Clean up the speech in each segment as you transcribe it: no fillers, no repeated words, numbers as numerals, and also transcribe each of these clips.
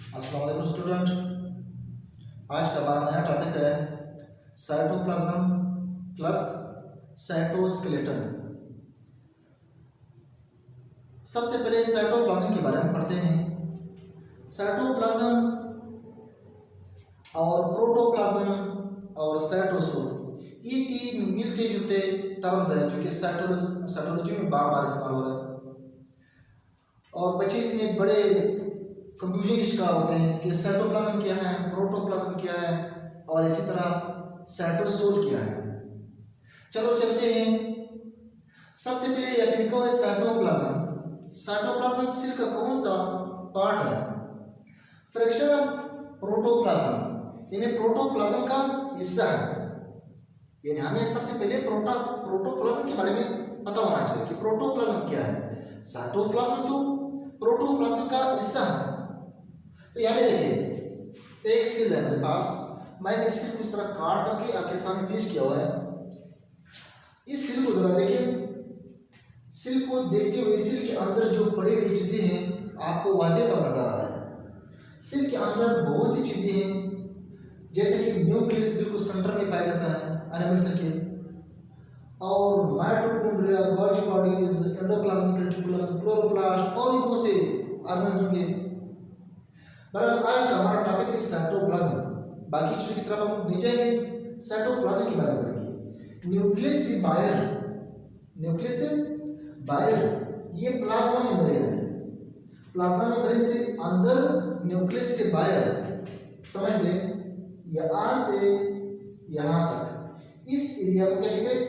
अस्सलाम वालेकुम स्टूडेंट। आज का हमारा नया टॉपिक है साइटोप्लाज्म प्लस साइटोस्केलेटन। सबसे पहले साइटोप्लाज्म के बारे में पढ़ते हैं। साइटोप्लाज्म और प्रोटोप्लाज्म और साइटोसोल ये तीन मिलते जुलते टर्म्स हैं जो कि साइटोलॉजी में बार बार इस्तेमाल हो रहे हैं और बच्चे इसमें बड़े कंफ्यूजन के शिकार होते हैं कि साइटोप्लाज्म क्या है, प्रोटोप्लाज्म क्या है और इसी तरह साइटोसोल क्या है। चलो चलते हैं। सबसे पहले यह है साइटोप्लाज्म। साइटोप्लाज्म सेल का कौन सा पार्ट है? फ्रैक्शन ऑफ प्रोटोप्लाज्म यानी प्रोटोप्लाज्म का हिस्सा है। यानी हमें सबसे पहले प्रोटोप्लाज्म के बारे में पता होना चाहिए कि प्रोटोप्लाज्म क्या है। साइटोप्लाज्म तो प्रोटोप्लाज्म का हिस्सा है। तो यहाँ पे देखिए एक सेल है मेरे पास, मैंने इस सेल को इस तरह काट करके आपके सामने पेश किया हुआ है। इस सेल को जरा देखिए, सेल को देखते हुए सेल के अंदर जो पड़ी हुई चीजें हैं आपको वाज़ेह तौर नजर आ रहा है। सेल के अंदर बहुत सी चीजें हैं जैसे कि न्यूक्लियस बिल्कुल सेंटर में पाया जाता है एनिमल सेल के, और mitochondria, Golgi bodies, endoplasmic reticulum, chloroplast और भी बहुत से ऑर्गेनिज्म के। बहरहाल आज का हमारा टॉपिक है साइटोप्लाज्म। बाकी चीजों की तरफ हम नहीं जाएंगे, साइटोप्लाज्म के बारे में पढ़ेंगे। न्यूक्लियस से बाहर ये प्लाज्मा मेम्ब्रेन है। प्लाज्मा मेम्ब्रेन से अंदर, न्यूक्लियस से बाहर, समझ लें यहाँ से यहाँ तक इस एरिया को क्या कहते हैं?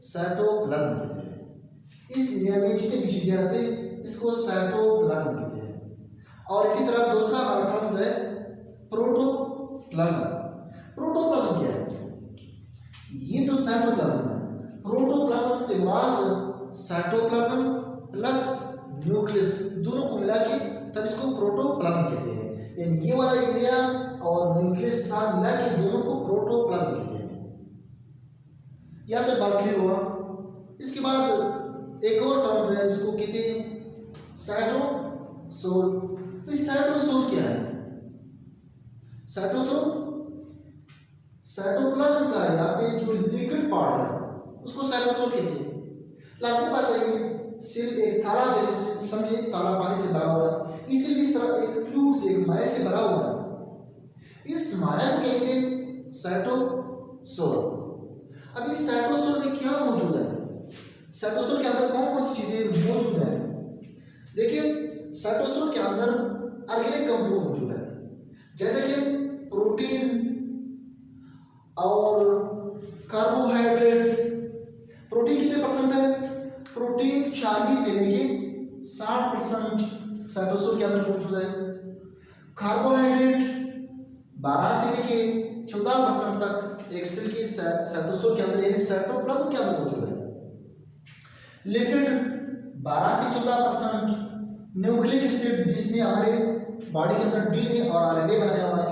साइटोप्लाज्म कहते हैं। इस एरिया में जितनी भी चीजें रहती हैं इसको साइटोप्लाज्म कहते हैं। और इसी तरह दूसरा हमारा टर्म्स है प्रोटोप्लाज्म। प्रोटोप्लाज्म क्या है? ये तो साइटोप्लाज्म है। प्रोटोप्लाज्म से मुराद साइटोप्लाज्म प्लस न्यूक्लियस दोनों को मिला के तब इसको प्रोटोप्लाज्म कहते हैं। यानी ये वाला एरिया और न्यूक्लियस साथ मिला के दोनों को प्रोटोप्लाज्म कहते हैं। या तो बात क्लियर हुआ। इसके बाद एक और टर्म्स है जिसको कहते हैं साइटोसोल। तो साइटोसोल क्या है? साइटोसोल साइटोप्लाज्म का यहाँ पे जो लिक्विड पार्ट है उसको साइटोसोल कहते हैं। लास्ट बात है ये सेल एक ताला जैसे समझे, ताला पानी से भरा हुआ है, इसी भी इस तरह एक फ्लूइड से, एक माया से भरा हुआ है। इस माया को कहते हैं साइटोसोल। अब इस साइटोसोल में क्या मौजूद है? साइटोसोल के अंदर कौन कौन सी चीजें मौजूद है? देखिए साइटोसोल के अंदर ऑर्गेनिक कंपाउंड मौजूद है जैसे कि प्रोटीन्स और कार्बोहाइड्रेट्स। प्रोटीन कितने परसेंट है? प्रोटीन 40 से लेके 60% साइटोसोल के अंदर मौजूद है। कार्बोहाइड्रेट 12 से लेके 14% तक एक सेल की साइटोसोल के अंदर यानी साइटोप्लाज्म के अंदर मौजूद है। लिपिड 12 से 14%। न्यूक्लिक एसिड जिसने हमारे बॉडी के अंदर डीएनए और आरएनए बनाया हुआ है।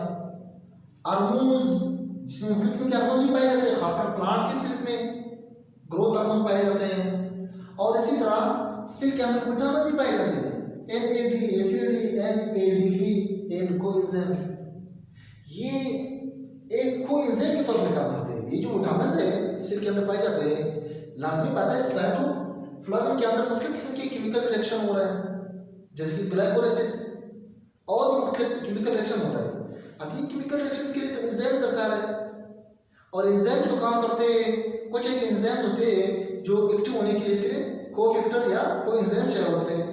हार्मोन्स जिसमें मुख्य किस्म के हार्मोन्स भी पाए जाते हैं, खासकर प्लांट के सेल्स में ग्रोथ हार्मोन्स पाए जाते हैं। और इसी तरह सेल के अंदर विटामिन भी पाए जाते हैं, NAD, FAD, NADP and coenzymes. ये एक कोएंजाइम के तौर पर काम करते हैं। ये जो विटामिन है सेल के अंदर पाए जाते हैं, लाजमी बात है साइटोप्लाज्म के अंदर मुख्तलिफ किस्म के केमिकल रिएक्शन हो रहे हैं जैसे कि ग्लाइकोलाइसिस और भी मुख्तलिफ केमिकल रिएक्शन हो रहा है। अब ये केमिकल रिएक्शंस के लिए तो एंजाइम दरकार है और एंजाइम जो काम करते हैं, कुछ ऐसे एंजाइम्स होते हैं जो एक्टिव होने के लिए इसके लिए कोफैक्टर या कोएंजाइम चाहिए होते हैं।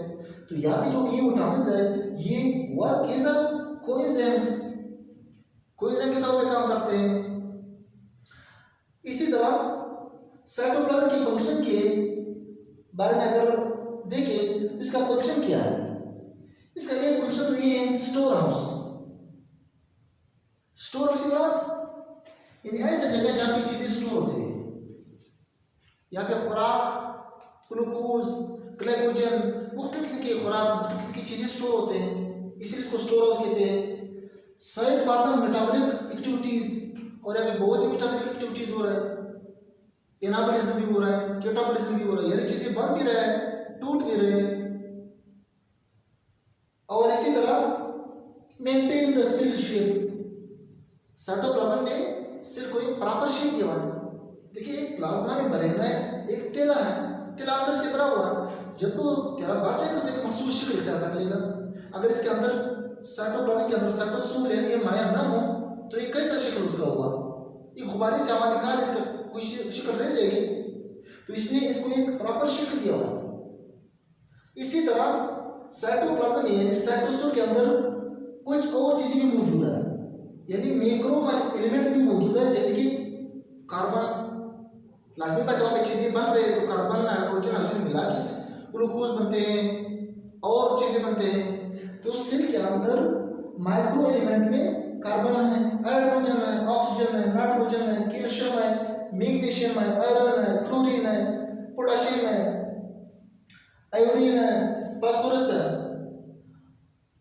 तो यहाँ पे जो ये विटामिन है ये वर्क एज अ कोएंजाइम्स के तौर पे काम करते हैं। इसी तरह साइटोप्लाज्म की फंक्शन के बारे में अगर देखें तो इसका फंक्शन क्या है? इसका एक फंक्शन तो ये है स्टोर हाउस। स्टोर हाउस की बात यानी ऐसी जगह जहां पे चीजें स्टोर होती है। यहाँ पे खुराक, ग्लूकोज, ग्लाइकोजन, मुख्तलिफ किस्म की खुराक, मुख्तलिफ किस्म की चीजें स्टोर होते हैं, इसलिए इसको स्टोर हाउस कहते हैं। साइड बात में मेटाबॉलिक एक्टिविटीज और यहाँ पे बहुत सी मेटाबॉलिक एक्टिविटीज हो रहा है। एनाबॉलिज्म भी हो रहा है, केटाबॉलिज्म भी हो रहा है, यानी चीजें बन भी रहा है, टूट भी रहे हैं। और इसी तरह maintain the cell shape. Cytoplasm ने सेल को एक प्रॉपर शेप दिया है। देखिए एक प्लाज्मा में बरेना है, एक तेला है, तेला अंदर से भरा हुआ है। जब वो तेला भर जाएगा तो एक मखसूस शक्ल इख्तियार कर लेगा। अगर इसके अंदर साइटोप्लाज्म के अंदर साइटोसोल यानी ये माया न हो तो ये कैसा शक्ल उसका होगा? ये गुब्बारे से हवा निकाल इसका कोई शक्ल रह जाएगी। तो इसने इसको एक प्रॉपर शक्ल दिया हुआ। इसी तरह साइटोप्लाज्म यानी साइटोसोल के अंदर कुछ और चीजें भी मौजूद है, यानी मैक्रो एलिमेंट्स भी मौजूद है, जैसे कि कार्बन। लाजमी बात जब चीजें बन रहे हैं तो कार्बन नाइट्रोजन ऑक्सीजन मिला के ग्लूकोज बनते हैं और चीजें बनते हैं। तो सेल के अंदर माइक्रो एलिमेंट में कार्बन है, हाइड्रोजन है, ऑक्सीजन है, नाइट्रोजन है, कैल्शियम है, मैग्नीशियम है, आयरन है, क्लोरीन है, पोटेशियम है, आयोडीन है, फास्फोरस है,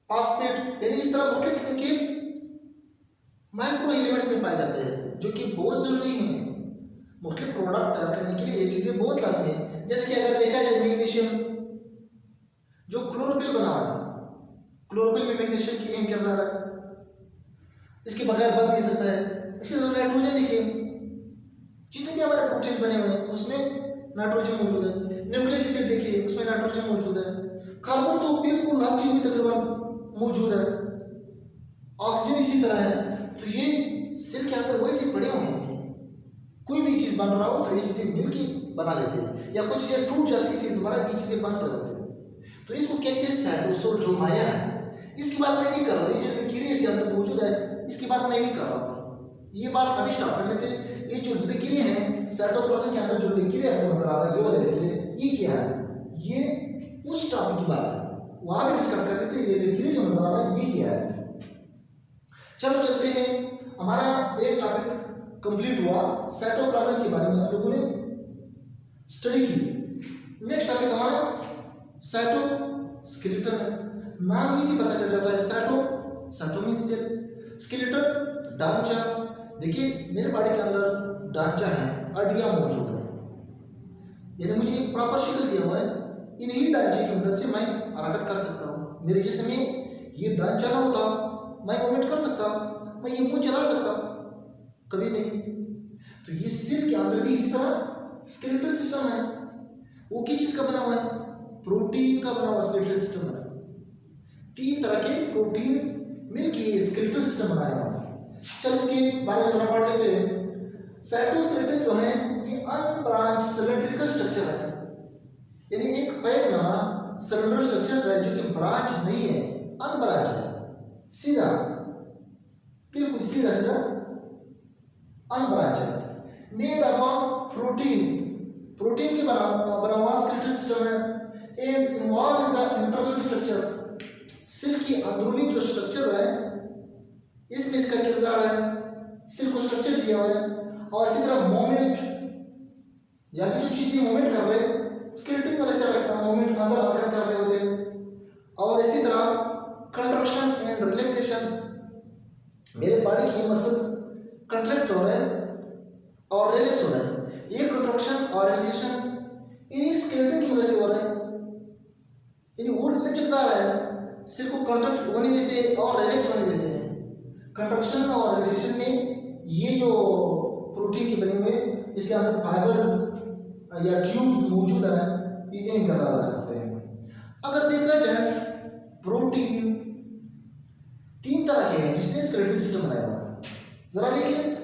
फास्फेट, यानी इस तरह मुख्तलिफ किस्म के माइक्रो एलिमेंट्स में पाए जाते हैं जो कि बहुत जरूरी हैं मुख्तलिफ प्रोडक्ट तैयार करने के लिए। ये चीजें बहुत लाजमी है। जैसे कि अगर देखा जाए मैग्नीशियम जो क्लोरोफिल बना हुआ है, क्लोरोफिल में मैग्नीशियम की अहम किरदार है, इसके बगैर बन नहीं सकता है। इसी तरह नाइट्रोजन देखिए, जितने भी हमारे प्रोटीन्स बने हुए हैं उसमें नाइट्रोजन मौजूद है। न्यूक्लिक एसिड देखिए उसमें नाइट्रोजन मौजूद है। कार्बन तो बिल्कुल हर चीज में तकरीबन मौजूद है। ऑक्सीजन इसी तरह है। तो ये सेल के अंदर वैसे पड़े हुए हैं, कोई भी चीज बन रहा हो तो ये चीजें मिलके बना लेते हैं, या कुछ चीजें टूट जाती है इसलिए दोबारा ये चीजें बन रहे होते हैं। तो इसको कहते हैं साइटोसोल जो माया है। इसकी बात मैं नहीं कर रहा हूँ, ये जो लकीरें इसके अंदर मौजूद है इसकी बात मैं नहीं कर रहा हूँ। ये बात अभी स्टार्ट कर लेते हैं। ये जो लकीरें हैं साइटोप्लाज्म के अंदर जो लकीरें आपको नजर आ रहा है, ये वाले लकीरें, ये क्या है? ये उस टॉपिक की बात है, वहां भी डिस्कस कर लेते हैं। ये लकीरें जो नजर आ रहा है ये क्या है? चलो चलते हैं। हमारा एक टॉपिक कंप्लीट हुआ, साइटोप्लाज्म के बारे में आप लोगों ने स्टडी की। नेक्स्ट टॉपिक हमारा साइटोस्केलेटन है। नाम ही से पता चल जाता है, साइटो मींस सेल, स्केलेटन ढांचा। देखिए मेरे बॉडी के अंदर ढांचा है, हड्डियां मौजूद है, यानी मुझे एक प्रॉपर शक्ल दिया हुआ है। इन्हीं ढांचे की मदद से मैं हरकत कर सकता हूँ। मेरे जिस्म में ये ढांचा ना होता मैं मूवमेंट कर सकता, मैं ये मुंह चला सकता? कभी नहीं। तो ये सेल के अंदर भी इसी तरह स्केलेटल सिस्टम है। वो किस चीज का बना हुआ है? प्रोटीन का बना हुआ स्केलेटल सिस्टम है। 3 तरह के प्रोटीन्स मिलकर स्केलेटल सिस्टम बनाया हुआ है। चलो इसके बारे में थोड़ा पढ़ लेते हैं। साइटोस्केलेटन जो है ये अनब्रांच सिलेंड्रिकल स्ट्रक्चर है, यानी एक पैकनुमा सिलेंडर स्ट्रक्चर है जो कि ब्रांच नहीं है, अनब्रांच है, सीधा, बिल्कुल सीधा सीधा अनब्रांच है। Made up of proteins, protein के बना हुआ स्केलेटल सिस्टम है। And involve in the internal structure, cell की अंदरूनी जो स्ट्रक्चर है इसमें इसका किरदार है। सेल को स्ट्रक्चर दिया हुआ है। और इसी तरह मोमेंट, यानी जो चीजें मूवमेंट कर रहे हैं स्केलेटन वाले से मूवमेंट अंदर हरकत कर रहे होते हैं। और इसी तरह कंट्रैक्शन एंड रिलैक्सेशन, मेरे बॉडी की मसल्स कंट्रैक्ट हो रहे हैं और रिलैक्स हो रहे हैं। ये कंट्रैक्शन और रिलैक्सेशन इन्हीं स्केलेटन की वजह से हो रहा है, यानी वो लचकदार है, सिर को कंट्रैक्ट होने देते और रिलैक्स होने देते हैं। कंट्रैक्शन और रिलैक्सेशन में ये जो प्रोटीन के बने हुए इसके अंदर फाइबर्स या ट्यूब्स मौजूद है, ये अहम किरदार अदा करते हैं। अगर देखा जाए प्रोटीन 3 तरह के हैं जिसने स्केलेटल सिस्टम बनाया हुआ है। जरा देखिए,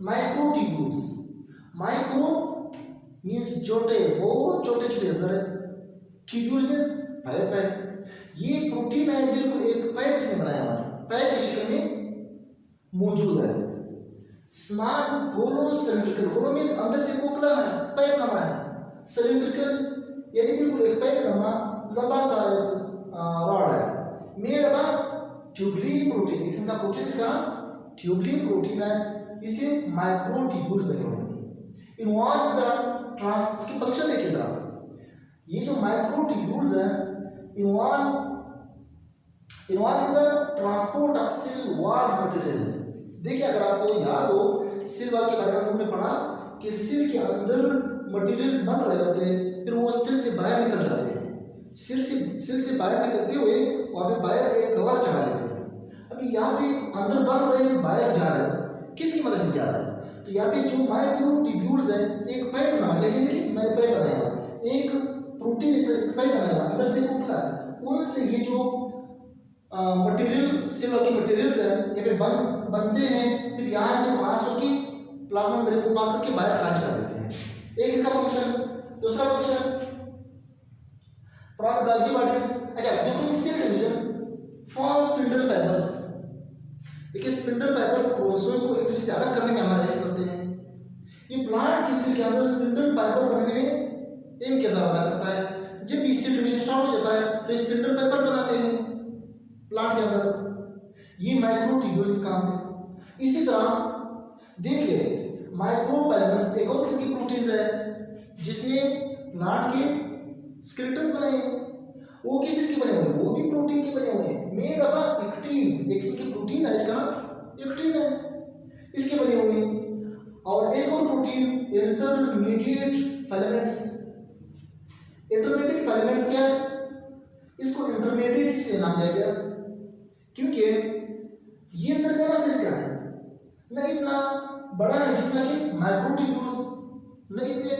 माइक्रोट्यूब्यूल्स, माइक्रो मींस छोटे, बहुत छोटे छोटे जरा, ट्यूब्यूल मींस पाइप है। ये प्रोटीन है बिल्कुल एक पाइप से बनाया हुआ है, पाइप की शक्ल में मौजूद है। स्मॉल होलो सिलिंड्रिकल, होलो मींस अंदर से खोखला है, पाइप नमा है, सिलिंड्रिकल यानी बिल्कुल एक पाइप नमा लंबा सा रॉड है। मेड अप ट्यूबुलिन प्रोटीन, इसका प्रोटीन का ट्यूबुलिन प्रोटीन है, इसे माइक्रोट्यूब्यूल्स बने हुए हैं। इन्वॉल्व द ट्रांस, इसकी फंक्शन देखिए जरा, ये जो माइक्रोट्यूब्यूल्स है involve in the transport of cell walls material. देखिए अगर आपको याद हो सेल वॉल के बारे में हमने पढ़ा कि सेल के अंदर मटेरियल बन रहे होते हैं, फिर वो सेल से बाहर निकल जाते हैं। सेल से बाहर निकलते हुए वहाँ पे बाहर एक कवर चढ़ा लेते हैं। अब कि यहाँ पे अंदर बढ़ रहे हैं, बाहर जा रहे हैं, किसकी मदद से जा रहा है? तो यहाँ पे जो माइक्रोट्यूब्यूल्स है, एक पाइप बना, जैसे कि मैंने पाइप बनाया हुआ, एक प्रोटीन से एक पाइप बनाया हुआ, अंदर से उपला, उनसे ये जो मटेरियल सेल के मटेरियल्स है ये पे बनते हैं, फिर यहाँ से पास होकर प्लाज्मा मेम्ब्रेन को पास करके बाहर खारिज कर देते हैं। एक इसका फंक्शन। दूसरा फंक्शन Golgi bodies, अच्छा, during cell division form spindle fibers। देखिए स्पिंडल फाइबर्स क्रोमोसोम्स को एक दूसरे से अलग करने में हमारी हेल्प करते हैं। ये प्लांट की सेल के अंदर स्पिंडल फाइबर बनने में अहम किरदार अदा करता है। जब भी सेल डिवीजन स्टार्ट हो जाता है तो स्पिंडल फाइबर बनाते हैं प्लांट के अंदर, ये माइक्रोट्यूब्यूल्स का काम है। इसी तरह देखिए माइक्रोफिलामेंट्स एक और किस्म की प्रोटीन्स है जिसने प्लांट के स्केलेटन्स बनाए हैं। वो किस चीज के बने हुए हैं? वो भी प्रोटीन के बने हुए हैं, मेड ऑफ एक्टिन, एक की प्रोटीन है, इसका नाम एक्टिन है, इसके बने हुए हैं। और एक और protein intermediate filaments. Intermediate filaments क्या है? इसको इंटरमीडिएट इसलिए नाम दिया गया क्योंकि ये दरमियाना साइज का है, न इतना बड़ा है जितना कि माइक्रोट्यूब्यूल्स, न इतने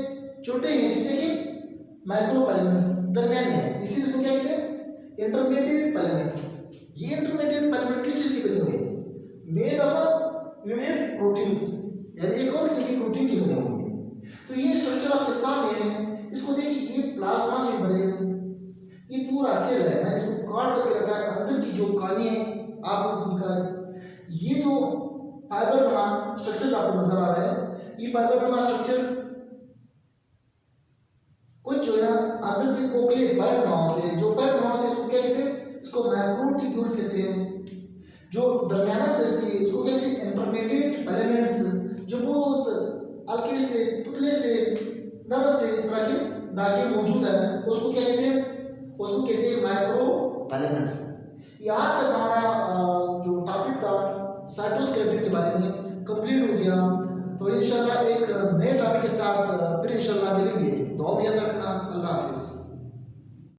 छोटे हैं जितने कि माइक्रोफिलामेंट्स, दरमियान में है, इसीलिए इसको क्या कहते हैं? Intermediate filaments. ये इंटरमीडिएट फिलामेंट्स किस चीज के बने हुए हैं? मेड ऑफ यूनिट प्रोटीन्स, यानी एक और किस्म की प्रोटीन के बने हुए हैं। तो ये स्ट्रक्चर आपके सामने है, इसको देखिए, ये प्लाज्मा में बने, ये पूरा सेल है, मैंने इसको काट करके रखा है, अंदर की जो कहानी है आप लोगों को दिखा है। ये जो फाइबर नुमा स्ट्रक्चर्स आपको नजर आ रहे हैं, ये फाइबर नुमा स्ट्रक्चर्स कुछ जो है ना अंदर से कोकले पाइप बना होते हैं, जो पाइप बना होते हैं उसको क्या कहते हैं? इसको माइक्रोट्यूब्यूल्स कहते हैं। जो दरमियाना साइज की उसको क्या कहते हैं? इंटरमीडिएट फिलामेंट्स, जो बहुत हल्के से पतले से नरम से इस तरह के धागे मौजूद है, उसको क्या कहते हैं? उसको कहते हैं माइक्रोफिलामेंट्स। यहाँ तक हमारा जो टॉपिक था साइटोस्केलेटन के बारे में कंप्लीट हो गया। तो इंशाल्लाह एक नए टॉपिक के साथ फिर इंशाल्लाह मिलेंगे। दुआ में याद रखना। अल्लाह हाफिज़।